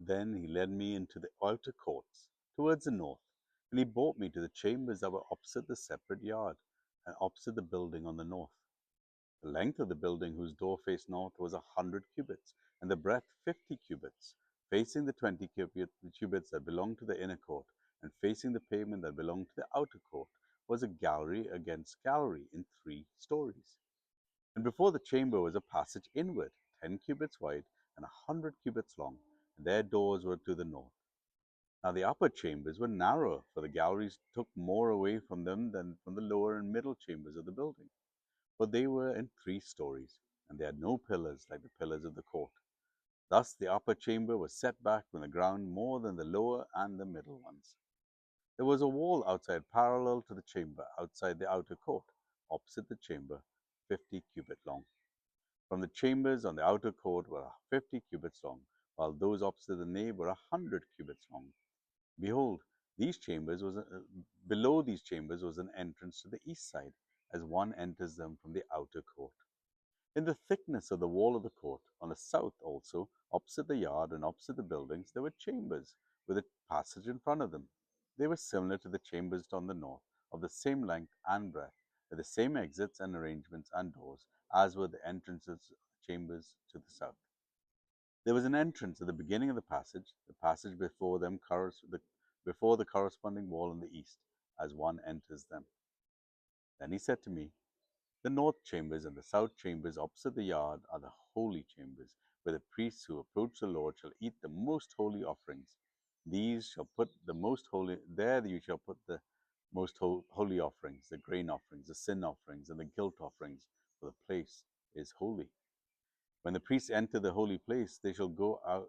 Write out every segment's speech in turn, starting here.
Then he led me into the outer courts, towards the north, and he brought me to the chambers that were opposite the separate yard, and opposite the building on the north. The length of the building whose door faced north was 100 cubits, and the breadth 50 cubits. Facing the 20 cubits that belonged to the inner court, and facing the pavement that belonged to the outer court, was a gallery against gallery in 3 stories. And before the chamber was a passage inward, 10 cubits wide and 100 cubits long, and their doors were to the north. Now the upper chambers were narrower, for the galleries took more away from them than from the lower and middle chambers of the building. For they were in 3 stories, and they had no pillars like the pillars of the court. Thus the upper chamber was set back from the ground more than the lower and the middle ones. There was a wall outside parallel to the chamber, outside the outer court, opposite the chamber, 50 cubits long. From the chambers on the outer court were 50 cubits long, while those opposite the nave were 100 cubits long. Behold, below these chambers was an entrance to the east side, as one enters them from the outer court. In the thickness of the wall of the court, on the south also, opposite the yard and opposite the buildings, there were chambers, with a passage in front of them. They were similar to the chambers on the north, of the same length and breadth, with the same exits and arrangements and doors, as were the entrances of the chambers to the south. There was an entrance at the beginning of the passage before the corresponding wall on the east, as one enters them. Then he said to me, the north chambers and the south chambers opposite the yard are the holy chambers, where the priests who approach the Lord shall eat the most holy offerings. These shall put the most holy, there you shall put the most holy offerings, the grain offerings, the sin offerings, and the guilt offerings, for the place is holy. When the priests enter the holy place, they shall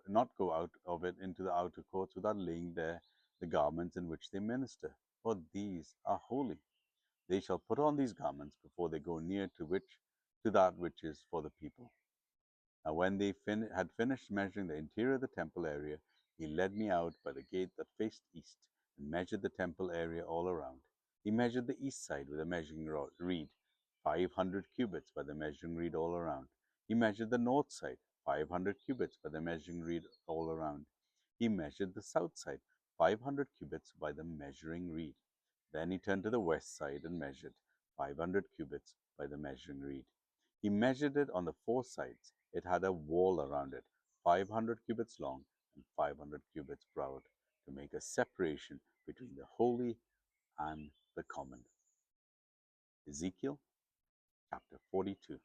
not go out of it into the outer courts without laying there the garments in which they minister, for these are holy. They shall put on these garments before they go near to that which is for the people. Now when they had finished measuring the interior of the temple area, he led me out by the gate that faced east, and measured the temple area all around. He measured the east side with a measuring reed, 500 cubits by the measuring reed all around. He measured the north side, 500 cubits by the measuring reed all around. He measured the south side, 500 cubits by the measuring reed. Then he turned to the west side and measured, 500 cubits by the measuring reed. He measured it on the 4 sides. It had a wall around it, 500 cubits long and 500 cubits broad, to make a separation between the holy and the common. Ezekiel chapter 42.